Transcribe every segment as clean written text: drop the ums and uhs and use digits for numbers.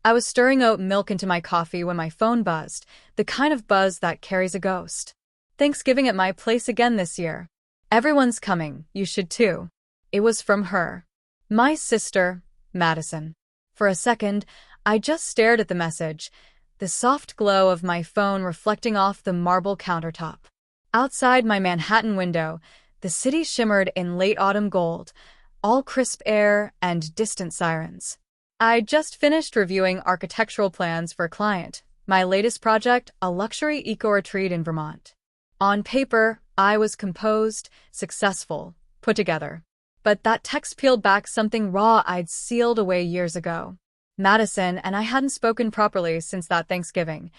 I was stirring oat milk into my coffee when my phone buzzed, the kind of buzz that carries a ghost. Thanksgiving at my place again this year. Everyone's coming, you should too. It was from her. My sister, Madison. For a second, I just stared at the message, the soft glow of my phone reflecting off the marble countertop. Outside my Manhattan window, the city shimmered in late autumn gold, all crisp air and distant sirens. I'd just finished reviewing architectural plans for a client, my latest project, a luxury eco-retreat in Vermont. On paper, I was composed, successful, put together. But that text peeled back something raw I'd sealed away years ago. Madison and I hadn't spoken properly since that Thanksgiving,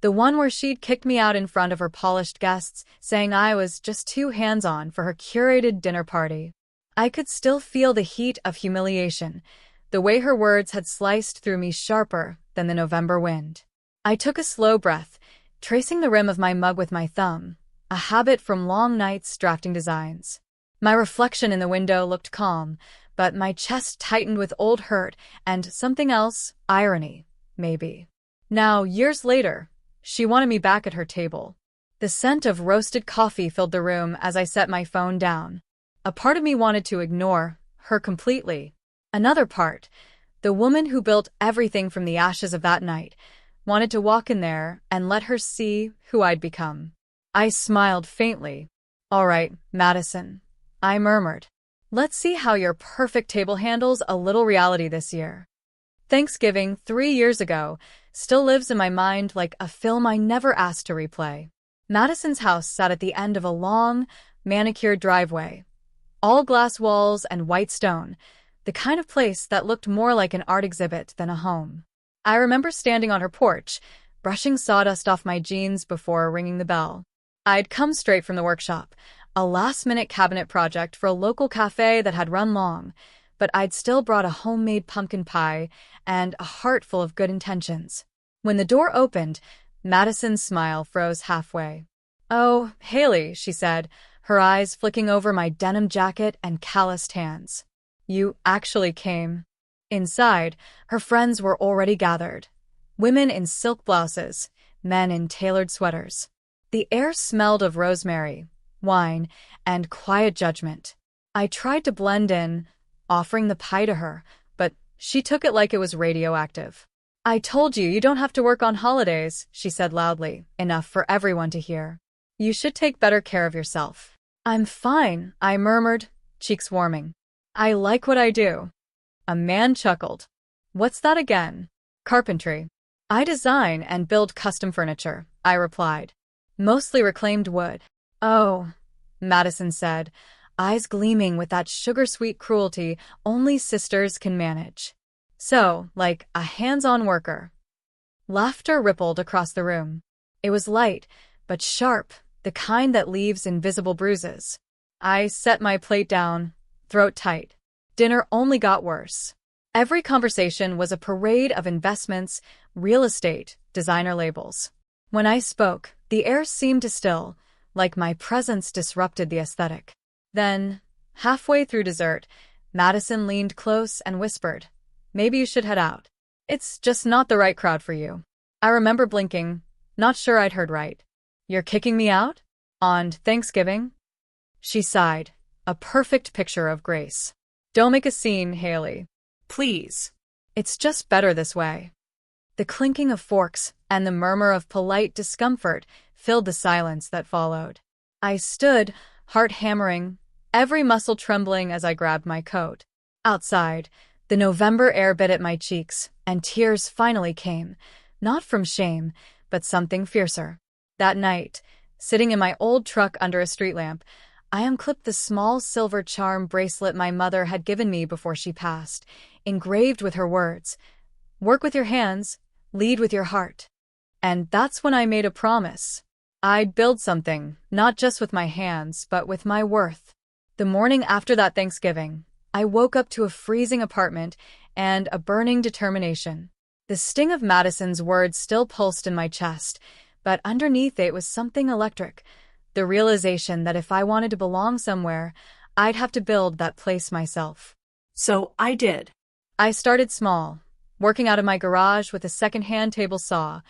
the one where she'd kicked me out in front of her polished guests, saying I was just too hands-on for her curated dinner party. I could still feel the heat of humiliation, the way her words had sliced through me sharper than the November wind. I took a slow breath, tracing the rim of my mug with my thumb, a habit from long nights drafting designs. My reflection in the window looked calm, but my chest tightened with old hurt and something else, irony, maybe. Now, years later, she wanted me back at her table. The scent of roasted coffee filled the room as I set my phone down. A part of me wanted to ignore her completely. Another part, the woman who built everything from the ashes of that night, wanted to walk in there and let her see who I'd become. I smiled faintly. "All right, Madison," I murmured. "Let's see how your perfect table handles a little reality this year." Thanksgiving 3 years ago still lives in my mind like a film I never asked to replay. Madison's house sat at the end of a long, manicured driveway. All glass walls and white stone, the kind of place that looked more like an art exhibit than a home. I remember standing on her porch, brushing sawdust off my jeans before ringing the bell. I'd come straight from the workshop, a last-minute cabinet project for a local cafe that had run long, but I'd still brought a homemade pumpkin pie and a heart full of good intentions. When the door opened, Madison's smile froze halfway. "Oh, Haley," she said, her eyes flicking over my denim jacket and calloused hands. "You actually came." Inside, her friends were already gathered. Women in silk blouses, men in tailored sweaters. The air smelled of rosemary, wine, and quiet judgment. I tried to blend in, offering the pie to her, but she took it like it was radioactive. "I told you you don't have to work on holidays," she said loudly, enough for everyone to hear. "You should take better care of yourself." "I'm fine," I murmured, cheeks warming. "I like what I do." A man chuckled. "What's that again?" "Carpentry. I design and build custom furniture," I replied. "Mostly reclaimed wood." "Oh," Madison said, eyes gleaming with that sugar-sweet cruelty only sisters can manage. "So, like a hands-on worker." Laughter rippled across the room. It was light, but sharp, the kind that leaves invisible bruises. I set my plate down, throat tight. Dinner only got worse. Every conversation was a parade of investments, real estate, designer labels. When I spoke, the air seemed to still, like my presence disrupted the aesthetic. Then, halfway through dessert, Madison leaned close and whispered, "Maybe you should head out. It's just not the right crowd for you." I remember blinking, not sure I'd heard right. "You're kicking me out? On Thanksgiving?" She sighed, a perfect picture of grace. "Don't make a scene, Haley. Please. It's just better this way." The clinking of forks and the murmur of polite discomfort filled the silence that followed. I stood, heart hammering, every muscle trembling as I grabbed my coat. Outside, the November air bit at my cheeks, and tears finally came, not from shame, but something fiercer. That night, sitting in my old truck under a street lamp, I unclipped the small silver charm bracelet my mother had given me before she passed, engraved with her words, "Work with your hands, lead with your heart." And that's when I made a promise. I'd build something, not just with my hands, but with my worth. The morning after that Thanksgiving, I woke up to a freezing apartment and a burning determination. The sting of Madison's words still pulsed in my chest, but underneath it was something electric, the realization that if I wanted to belong somewhere, I'd have to build that place myself. So I did. I started small, working out of my garage with a second-hand table saw,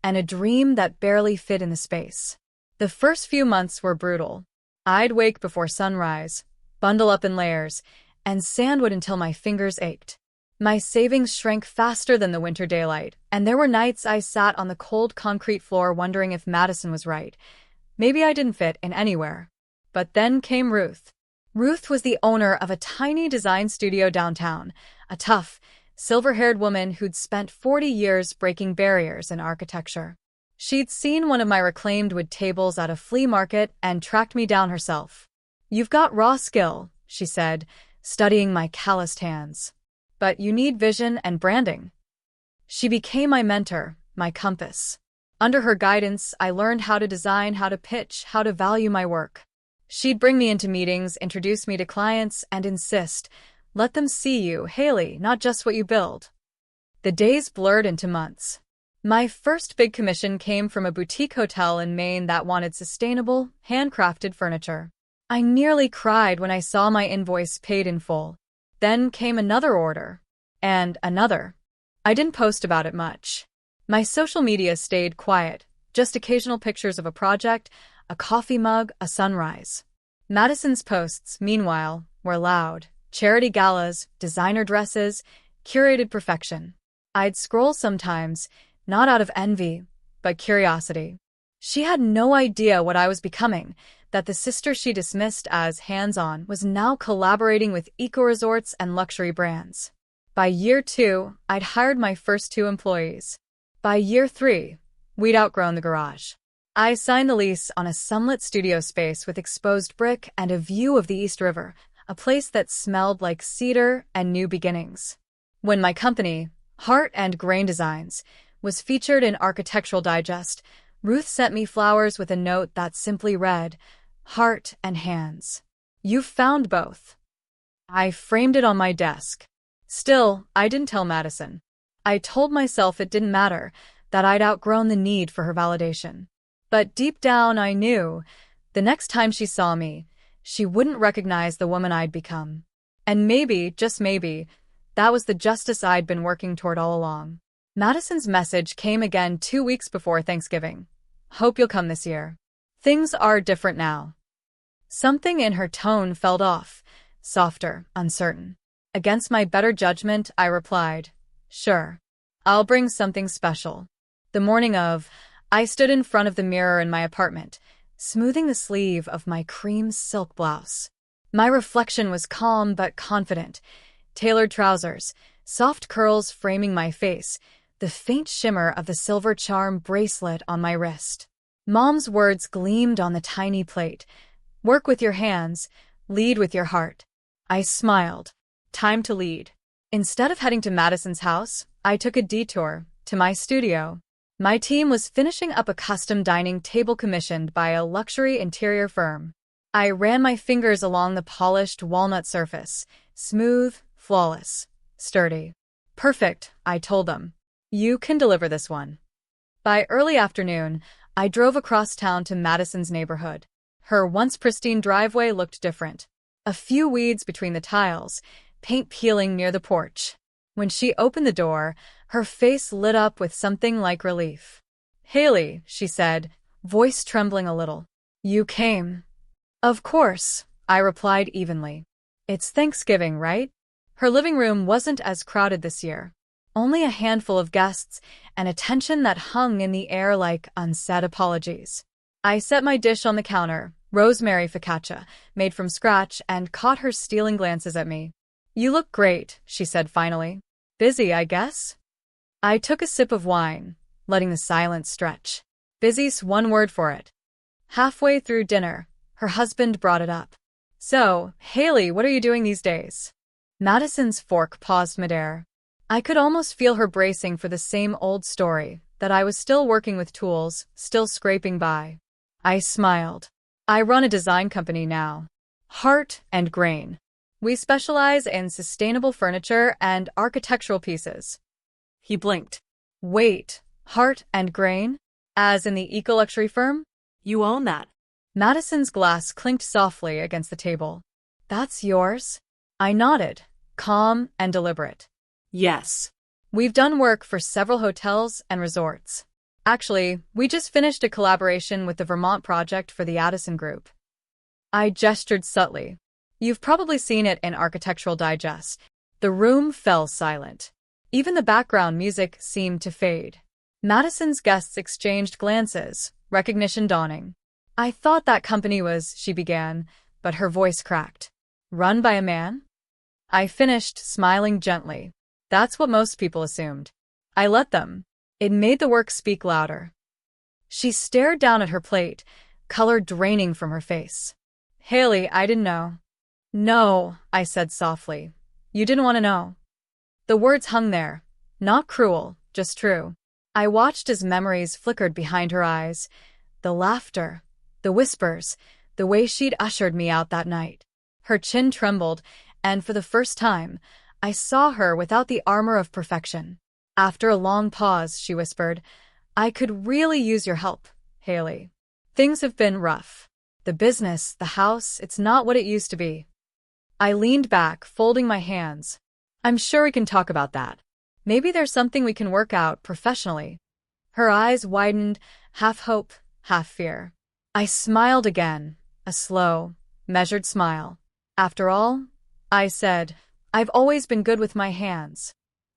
and a dream that barely fit in the space. The first few months were brutal. I'd wake before sunrise, bundle up in layers, and sandwood until my fingers ached. My savings shrank faster than the winter daylight, and there were nights I sat on the cold concrete floor wondering if Madison was right. Maybe I didn't fit in anywhere. But then came Ruth. Ruth was the owner of a tiny design studio downtown, a tough, silver-haired woman who'd spent 40 years breaking barriers in architecture. She'd seen one of my reclaimed wood tables at a flea market and tracked me down herself. "You've got raw skill," she said, studying my calloused hands. "But you need vision and branding." She became my mentor, my compass. Under her guidance, I learned how to design, how to pitch, how to value my work. She'd bring me into meetings, introduce me to clients, and insist, "Let them see you, Haley, not just what you build." The days blurred into months. My first big commission came from a boutique hotel in Maine that wanted sustainable, handcrafted furniture. I nearly cried when I saw my invoice paid in full. Then came another order. And another. I didn't post about it much. My social media stayed quiet, just occasional pictures of a project, a coffee mug, a sunrise. Madison's posts, meanwhile, were loud. Charity galas, designer dresses, curated perfection. I'd scroll sometimes, not out of envy, but curiosity. She had no idea what I was becoming, that the sister she dismissed as hands-on was now collaborating with eco-resorts and luxury brands. By year 2, I'd hired my first 2 employees. By year 3, we'd outgrown the garage. I signed the lease on a sunlit studio space with exposed brick and a view of the East River, a place that smelled like cedar and new beginnings. When my company, Heart and Grain Designs, was featured in Architectural Digest, Ruth sent me flowers with a note that simply read, "Heart and hands. You've found both." I framed it on my desk. Still, I didn't tell Madison. I told myself it didn't matter, that I'd outgrown the need for her validation. But deep down I knew, the next time she saw me, she wouldn't recognize the woman I'd become. And maybe, just maybe, that was the justice I'd been working toward all along. Madison's message came again 2 weeks before Thanksgiving. "Hope you'll come this year. Things are different now." Something in her tone felt off, softer, uncertain. Against my better judgment, I replied, "Sure. I'll bring something special." The morning of, I stood in front of the mirror in my apartment, smoothing the sleeve of my cream silk blouse. My reflection was calm but confident. Tailored trousers, soft curls framing my face, the faint shimmer of the silver charm bracelet on my wrist. Mom's words gleamed on the tiny plate. "Work with your hands, lead with your heart." I smiled. Time to lead. Instead of heading to Madison's house, I took a detour to my studio. My team was finishing up a custom dining table commissioned by a luxury interior firm. I ran my fingers along the polished walnut surface, smooth, flawless, sturdy. "Perfect," I told them. "You can deliver this one." By early afternoon, I drove across town to Madison's neighborhood. Her once pristine driveway looked different. A few weeds between the tiles, paint peeling near the porch. When she opened the door, her face lit up with something like relief. "Haley," she said, voice trembling a little. "You came." "Of course," I replied evenly. "It's Thanksgiving, right?" Her living room wasn't as crowded this year. Only a handful of guests, and a tension that hung in the air like unsaid apologies. I set my dish on the counter, rosemary focaccia, made from scratch, and caught her stealing glances at me. "You look great," she said finally. "Busy, I guess?" I took a sip of wine, letting the silence stretch. Busy's one word for it. Halfway through dinner, her husband brought it up. "So, Haley, what are you doing these days?" Madison's fork paused midair. I could almost feel her bracing for the same old story, that I was still working with tools, still scraping by. I smiled. "I run a design company now. Heart and Grain. We specialize in sustainable furniture and architectural pieces." He blinked. "Wait, Heart and Grain? As in the eco-luxury firm? You own that?" Madison's glass clinked softly against the table. "That's yours?" I nodded, calm and deliberate. "Yes." We've done work for several hotels and resorts. Actually, we just finished a collaboration with the Vermont project for the Addison Group. I gestured subtly. You've probably seen it in Architectural Digest. The room fell silent. Even the background music seemed to fade. Madison's guests exchanged glances, recognition dawning. I thought that company was, she began, but her voice cracked. Run by a man? I finished, smiling gently. That's what most people assumed. I let them. It made the work speak louder. She stared down at her plate, color draining from her face. Haley, I didn't know. No, I said softly. You didn't want to know. The words hung there, not cruel, just true. I watched as memories flickered behind her eyes. The laughter, the whispers, the way she'd ushered me out that night. Her chin trembled, and for the first time, I saw her without the armor of perfection. After a long pause, she whispered, I could really use your help, Haley. Things have been rough. The business, the house, it's not what it used to be. I leaned back, folding my hands. I'm sure we can talk about that. Maybe there's something we can work out professionally. Her eyes widened, half hope, half fear. I smiled again, a slow, measured smile. After all, I said, I've always been good with my hands.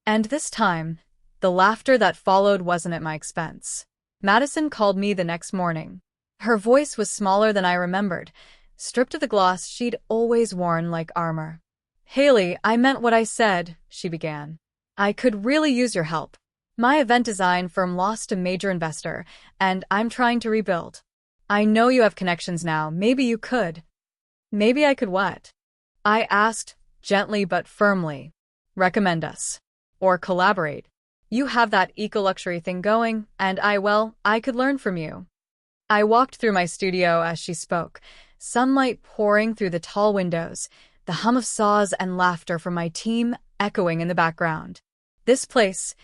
And this time, the laughter that followed wasn't at my expense. Madison called me the next morning. Her voice was smaller than I remembered, stripped of the gloss she'd always worn like armor. Haley, I meant what I said, she began. I could really use your help. My event design firm lost a major investor, and I'm trying to rebuild. I know you have connections now. Maybe you could. Maybe I could what? I asked, gently but firmly. Recommend us. Or collaborate. You have that eco-luxury thing going, and I could learn from you. I walked through my studio as she spoke, sunlight pouring through the tall windows, the hum of saws and laughter from my team echoing in the background. This place,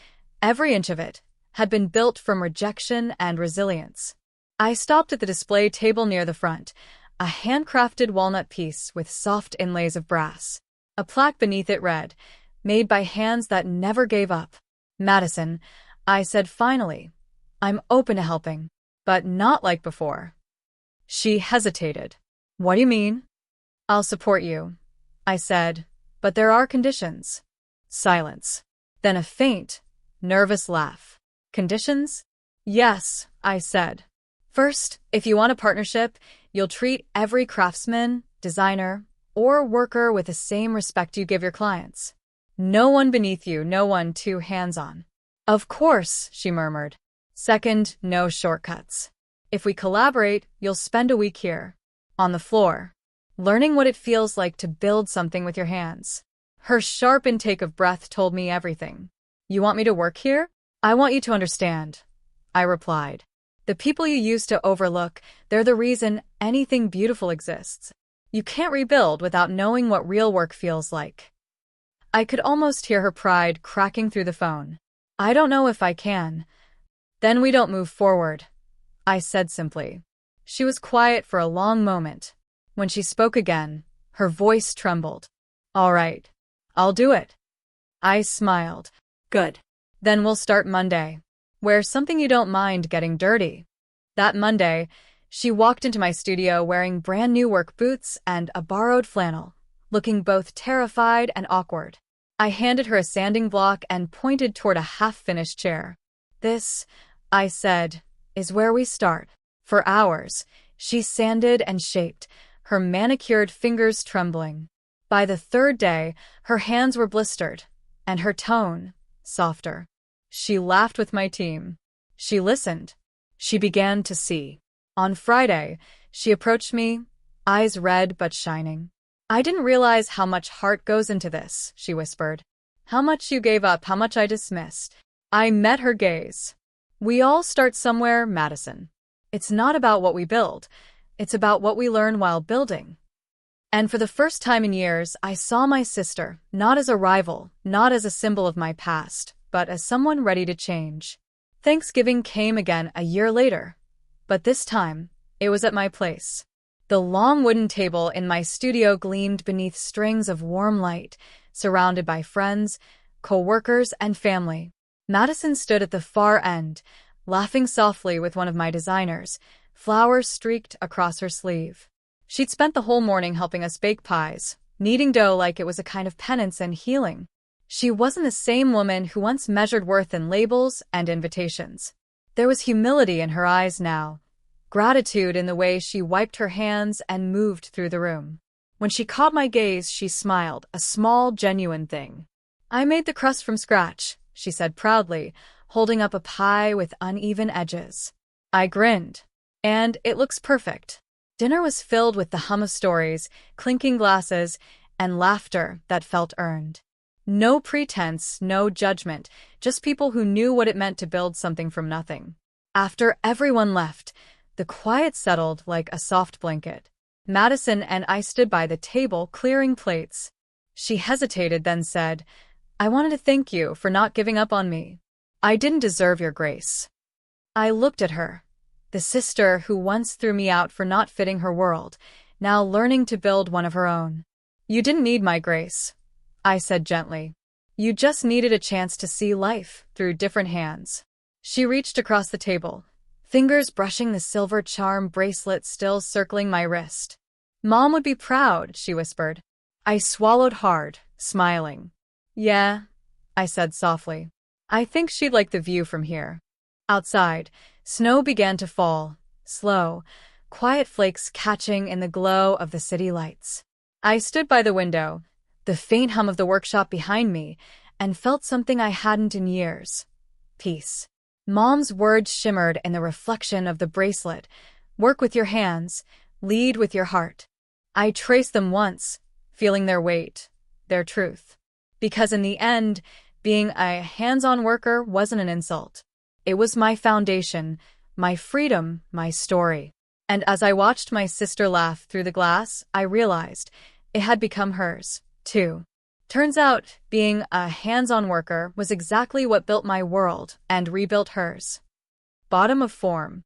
every inch of it, had been built from rejection and resilience. I stopped at the display table near the front, a handcrafted walnut piece with soft inlays of brass. A plaque beneath it read, Made by hands that never gave up. Madison, I said finally, I'm open to helping, but not like before. She hesitated. What do you mean? I'll support you, I said, but there are conditions. Silence. Then a faint, nervous laugh. Conditions? Yes, I said. First, if you want a partnership, you'll treat every craftsman, designer, or worker with the same respect you give your clients. No one beneath you, no one too hands-on. Of course, she murmured. Second, no shortcuts. If we collaborate, you'll spend a week here, on the floor, learning what it feels like to build something with your hands. Her sharp intake of breath told me everything. You want me to work here? I want you to understand, I replied. The people you used to overlook, they're the reason anything beautiful exists. You can't rebuild without knowing what real work feels like. I could almost hear her pride cracking through the phone. I don't know if I can. Then we don't move forward, I said simply. She was quiet for a long moment. When she spoke again, her voice trembled. All right, I'll do it. I smiled. Good. Then we'll start Monday. Wear something you don't mind getting dirty. That Monday, she walked into my studio wearing brand new work boots and a borrowed flannel, looking both terrified and awkward. I handed her a sanding block and pointed toward a half-finished chair. This, I said, is where we start. For hours, she sanded and shaped, her manicured fingers trembling. By the third day, her hands were blistered, and her tone, softer. She laughed with my team. She listened. She began to see. On Friday, she approached me, eyes red but shining. I didn't realize how much heart goes into this, she whispered. How much you gave up, how much I dismissed. I met her gaze. We all start somewhere, Madison. It's not about what we build. It's about what we learn while building. And for the first time in years, I saw my sister, not as a rival, not as a symbol of my past, but as someone ready to change. Thanksgiving came again a year later, but this time, it was at my place. The long wooden table in my studio gleamed beneath strings of warm light, surrounded by friends, co-workers, and family. Madison stood at the far end, laughing softly with one of my designers, flowers streaked across her sleeve. She'd spent the whole morning helping us bake pies, kneading dough like it was a kind of penance and healing. She wasn't the same woman who once measured worth in labels and invitations. There was humility in her eyes now, gratitude in the way she wiped her hands and moved through the room. When she caught my gaze, she smiled, a small, genuine thing. "I made the crust from scratch," she said proudly, holding up a pie with uneven edges. I grinned. "And it looks perfect." Dinner was filled with the hum of stories, clinking glasses, and laughter that felt earned. No pretense, no judgment, just people who knew what it meant to build something from nothing. After everyone left, the quiet settled like a soft blanket. Madison and I stood by the table clearing plates. She hesitated, then said, "I wanted to thank you for not giving up on me. I didn't deserve your grace." I looked at her, the sister who once threw me out for not fitting her world, now learning to build one of her own. "You didn't need my grace," I said gently. "You just needed a chance to see life through different hands." She reached across the table, fingers brushing the silver charm bracelet still circling my wrist. "Mom would be proud," she whispered. I swallowed hard, smiling. "Yeah," I said softly. "I think she'd like the view from here." Outside, snow began to fall, slow, quiet flakes catching in the glow of the city lights. I stood by the window, the faint hum of the workshop behind me, and felt something I hadn't in years. Peace. Mom's words shimmered in the reflection of the bracelet. "Work with your hands, lead with your heart." I traced them once, feeling their weight, their truth. Because in the end, being a hands-on worker wasn't an insult. It was my foundation, my freedom, my story. And as I watched my sister laugh through the glass, I realized it had become hers, too. Turns out, being a hands-on worker was exactly what built my world and rebuilt hers. Bottom of form.